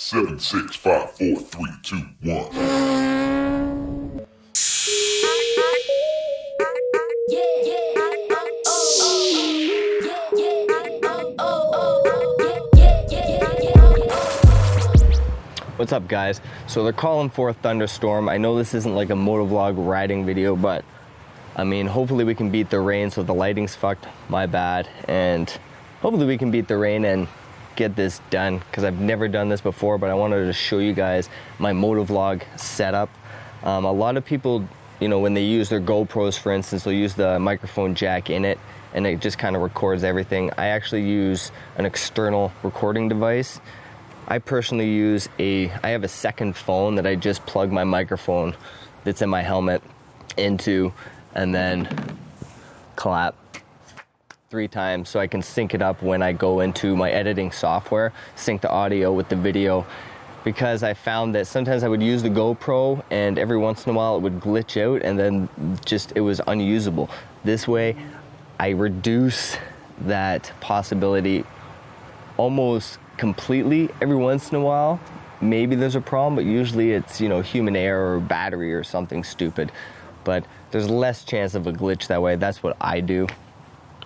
7, 6, 5, 4, 3, 2, 1. What's up, guys? So they're calling for a thunderstorm. I know this isn't like a motovlog riding video, but I mean, hopefully we can beat the rain. So the lighting's fucked, my bad, and hopefully we can beat the rain and get this done, because I've never done this before, but I wanted to show you guys my motovlog setup. A lot of people, you know, when they use their GoPros, for instance, they'll use the microphone jack in it and it just kind of records everything. I actually use an external recording device. I personally use I have a second phone that I just plug my microphone that's in my helmet into, and then clap 3 times so I can sync it up when I go into my editing software, sync the audio with the video, because I found that sometimes I would use the GoPro and every once in a while it would glitch out and then just it was unusable. This way I reduce that possibility almost completely. Every once in a while maybe there's a problem, but usually it's, you know, human error or battery or something stupid, but there's less chance of a glitch that way. That's what I do,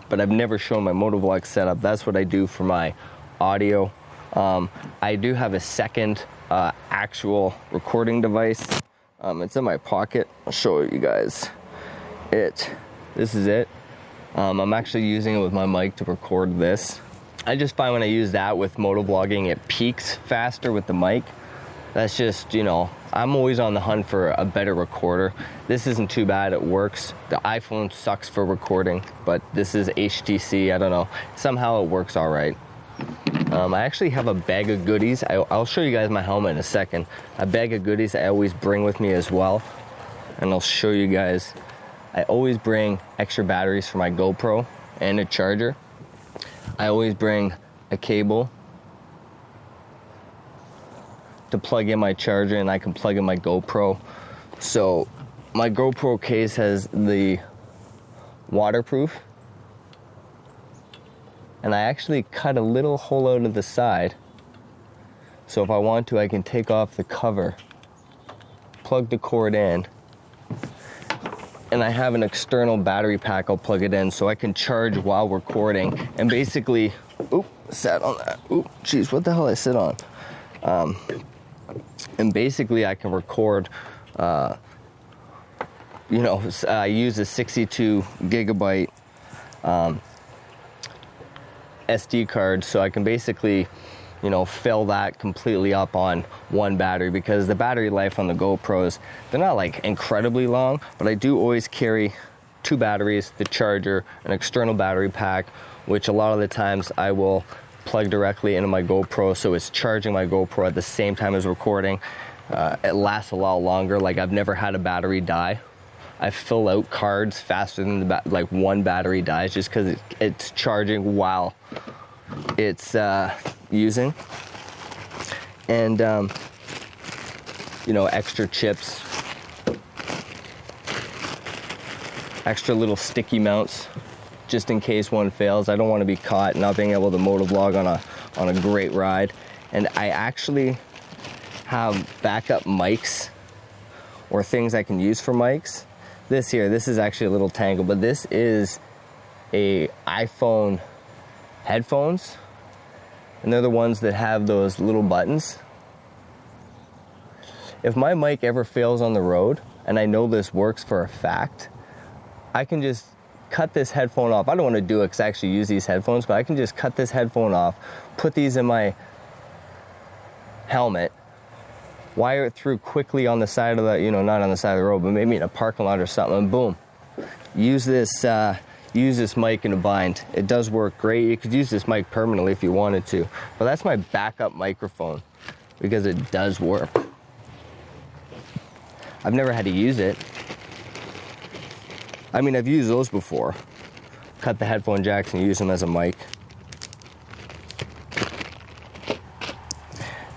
but I've never shown my motovlog setup. That's what I do for my audio. I do have a second actual recording device. It's in my pocket. I'll show you guys it. This is it. I'm actually using it with my mic to record this. I just find when I use that with motovlogging, it peaks faster with the mic. That's just, you know, I'm always on the hunt for a better recorder. This isn't too bad, it works. The iPhone sucks for recording, but this is HTC, I don't know. Somehow it works all right. I actually have a bag of goodies. I'll show you guys my helmet in a second. A bag of goodies I always bring with me as well. And I'll show you guys. I always bring extra batteries for my GoPro and a charger. I always bring a cable to plug in my charger, and I can plug in my GoPro. So my GoPro case has the waterproof, and I actually cut a little hole out of the side, so if I want to I can take off the cover, plug the cord in, and I have an external battery pack. I'll plug it in so I can charge while recording. And basically, sat on that. Jeez, what the hell I sit on? And basically I can record, I use a 62 gigabyte SD card, so I can basically, you know, fill that completely up on one battery, because the battery life on the GoPros, they're not like incredibly long, but I do always carry 2 batteries, the charger, an external battery pack, which a lot of the times I will plug directly into my GoPro, so it's charging my GoPro at the same time as recording. It lasts a lot longer. Like, I've never had a battery die. I fill out cards faster than one battery dies, just because it's charging while it's using. And you know, extra chips, extra little sticky mounts, just in case one fails. I don't want to be caught not being able to motovlog on a great ride. And I actually have backup mics or things I can use for mics. This is actually a little tangled, but this is a iPhone headphones, and they're the ones that have those little buttons. If my mic ever fails on the road, and I know this works for a fact, I can just cut this headphone off. I don't want to do it because I actually use these headphones, but I can just cut this headphone off, put these in my helmet, wire it through quickly on the side of the, you know, not on the side of the road, but maybe in a parking lot or something, and boom. Use this mic in a bind. It does work great. You could use this mic permanently if you wanted to, but that's my backup microphone because it does work. I've never had to use it. I mean, I've used those before. Cut the headphone jacks and use them as a mic.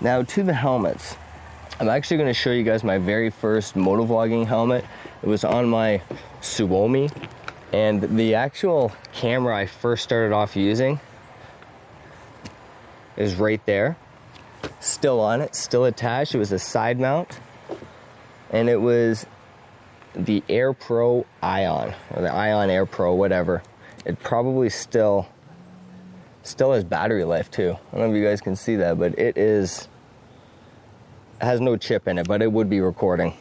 Now to the helmets. I'm actually going to show you guys my very first motovlogging helmet. It was on my Suomi, and the actual camera I first started off using is right there. Still still on it, still attached. It was a side mount, and it was the Air Pro Ion, or the Ion Air Pro, whatever. It probably still has battery life too. I don't know if you guys can see that, but it has no chip in it, but it would be recording.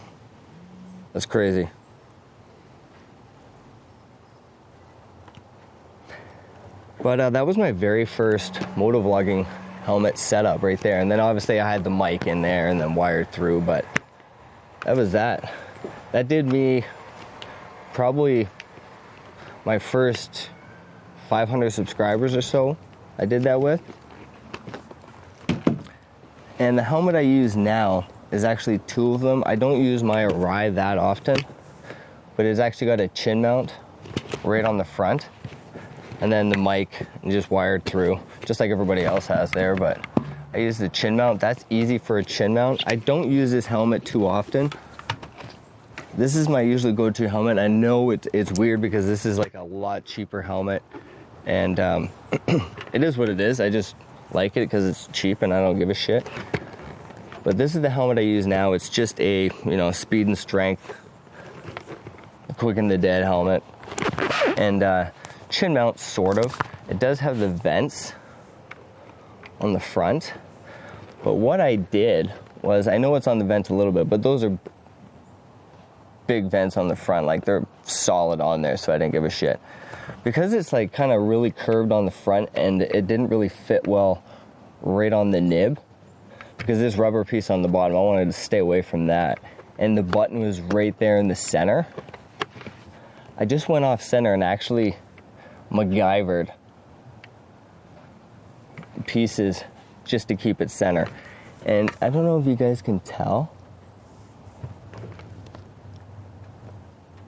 That's crazy. But that was my very first motovlogging helmet setup right there. And then obviously I had the mic in there and then wired through, but that was that. That did me probably my first 500 subscribers or so I did that with. And the helmet I use now is actually 2 of them. I don't use my Arai that often, but it's actually got a chin mount right on the front. And then the mic just wired through, just like everybody else has there, but I use the chin mount. That's easy for a chin mount. I don't use this helmet too often. This is my usually go-to helmet. I know it's weird because this is like a lot cheaper helmet, and it is what it is. I just like it because it's cheap and I don't give a shit. But this is the helmet I use now. It's just a, speed and strength, quick and the dead helmet. And chin mount, sort of. It does have the vents on the front, but what I did was, I know it's on the vent a little bit, but those are big vents on the front, like they're solid on there, so I didn't give a shit. Because it's like kind of really curved on the front and it didn't really fit well right on the nib, because this rubber piece on the bottom, I wanted to stay away from that. And the button was right there in the center. I just went off center and actually MacGyvered pieces just to keep it center. And I don't know if you guys can tell,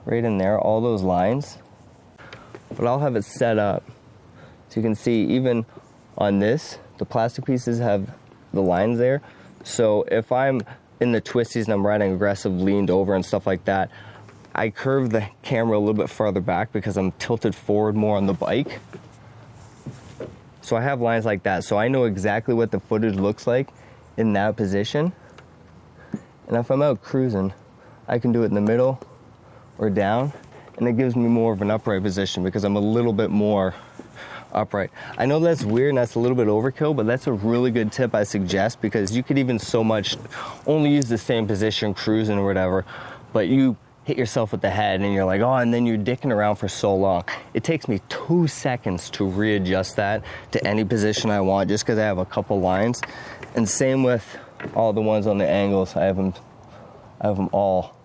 right in there, all those lines, but I'll have it set up so you can see even on this, the plastic pieces have the lines there. So if I'm in the twisties and I'm riding aggressive, leaned over and stuff like that, I curve the camera a little bit farther back because I'm tilted forward more on the bike. So I have lines like that, so I know exactly what the footage looks like in that position. And if I'm out cruising, I can do it in the middle or down, and it gives me more of an upright position because I'm a little bit more upright. I know that's weird and that's a little bit overkill, but that's a really good tip I suggest, because you could even so much only use the same position cruising or whatever, but you hit yourself with the head and you're like, oh, and then you're dicking around for so long. It takes me 2 seconds to readjust that to any position I want, just because I have a couple lines. And same with all the ones on the angles. I have them all.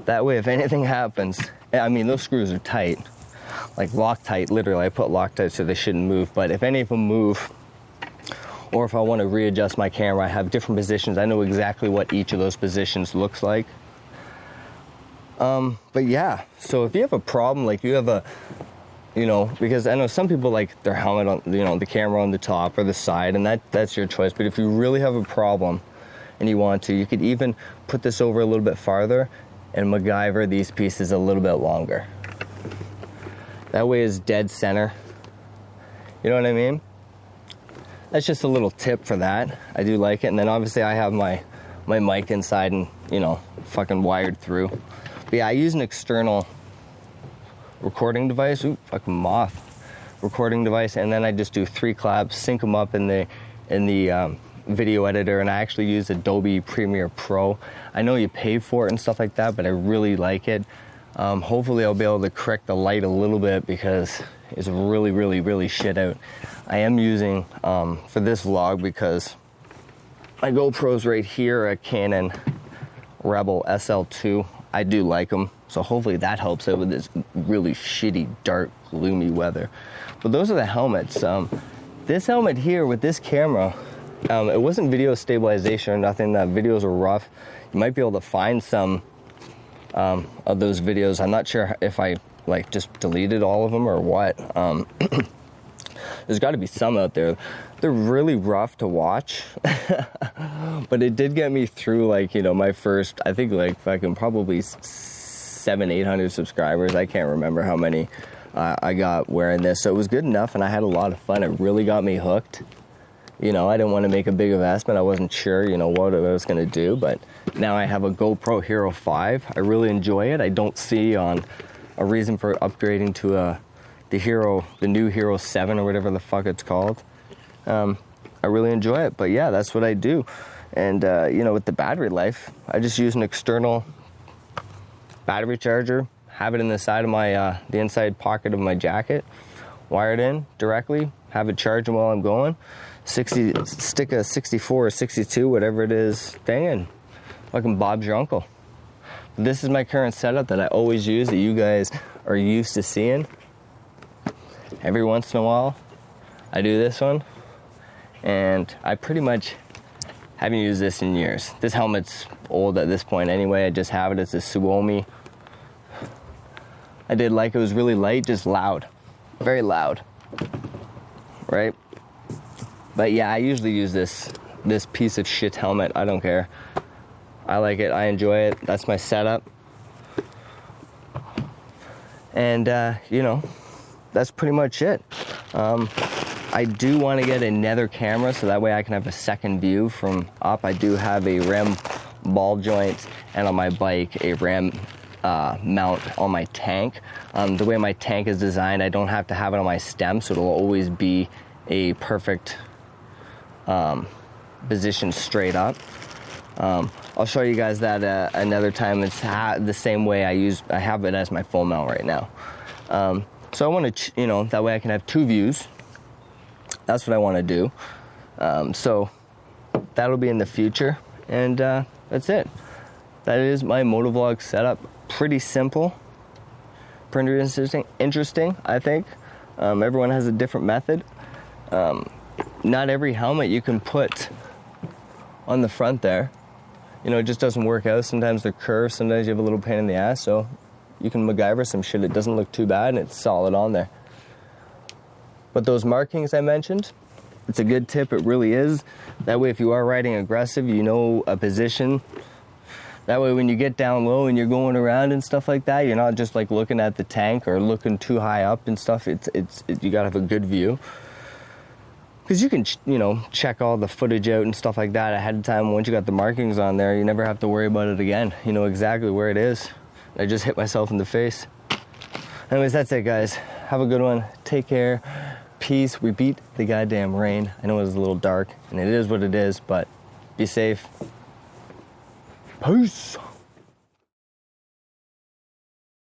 That way, if anything happens, I mean, those screws are tight, like Loctite, literally. I put Loctite so they shouldn't move, but if any of them move, or if I want to readjust my camera, I have different positions. I know exactly what each of those positions looks like. But yeah, so if you have a problem, like you have a, because I know some people like their helmet on, the camera on the top or the side, and that's your choice. But if you really have a problem and you want to, you could even put this over a little bit farther and MacGyver these pieces a little bit longer. That way it's dead center. You know what I mean? That's just a little tip for that. I do like it. And then obviously I have my mic inside and, fucking wired through. But yeah, I use an external recording device. Ooh, fucking moth. Recording device, and then I just do 3 claps, sync them up in the video editor, and I actually use Adobe Premiere Pro. I know you pay for it and stuff like that, but I really like it. Hopefully I'll be able to correct the light a little bit because it's really, really, really shit out. I am using, for this vlog, because my GoPro's right here, a Canon Rebel SL2. I do like them, so hopefully that helps out with this really shitty, dark, gloomy weather. But those are the helmets. This helmet here with this camera, it wasn't video stabilization or nothing. The videos were rough. You might be able to find some of those videos. I'm not sure if I just deleted all of them or what. There's got to be some out there. They're really rough to watch, but it did get me through my first, I think fucking probably 700-800 subscribers. I can't remember how many I got wearing this, so it was good enough and I had a lot of fun. It really got me hooked, You know, I didn't want to make a big investment. I wasn't sure, you know, what I was going to do, but now I have a GoPro Hero 5. I really enjoy it. I don't see a reason for upgrading to the new Hero 7 or whatever the fuck it's called. I really enjoy it, but yeah, that's what I do. And, you know, with the battery life, I just use an external battery charger, have it in the side of my, the inside pocket of my jacket, wire it in directly, have it charging while I'm going. Stick a 64 or 62, whatever it is, thing in. Fucking Bob's your uncle. This is my current setup that I always use, that you guys are used to seeing. Every once in a while, I do this one, and I pretty much haven't used this in years. This helmet's old at this point anyway. I just have it. It's a Suomi. I did like it. Was really light, just loud, very loud, right? But yeah, I usually use this piece of shit helmet. I don't care. I like it. I enjoy it. That's my setup. And, you know, that's pretty much it. I do want to get another camera so that way I can have a second view from up. I do have a rim ball joint and on my bike a rim mount on my tank. The way my tank is designed, I don't have to have it on my stem, so it'll always be a perfect position straight up. I'll show you guys that another time. It's the same way I have it as my full mount right now. So I want to, you know, that way I can have two views. That's what I want to do. So that'll be in the future, and that's it. That is my motovlog setup. Pretty simple, pretty interesting, I think. Everyone has a different method. Not every helmet you can put on the front there. You know, it just doesn't work out. Sometimes they're curved, sometimes you have a little pain in the ass, so you can MacGyver some shit. It doesn't look too bad, and it's solid on there. But those markings I mentioned, it's a good tip. It really is. That way, if you are riding aggressive, you know a position. That way, when you get down low and you're going around and stuff like that, you're not just like looking at the tank or looking too high up and stuff. You gotta have a good view. Because you can, you know, check all the footage out and stuff like that ahead of time. Once you got the markings on there, you never have to worry about it again. You know exactly where it is. I just hit myself in the face. Anyways, that's it, guys. Have a good one. Take care. Peace. We beat the goddamn rain. I know it was a little dark, and it is what it is, but be safe. Peace.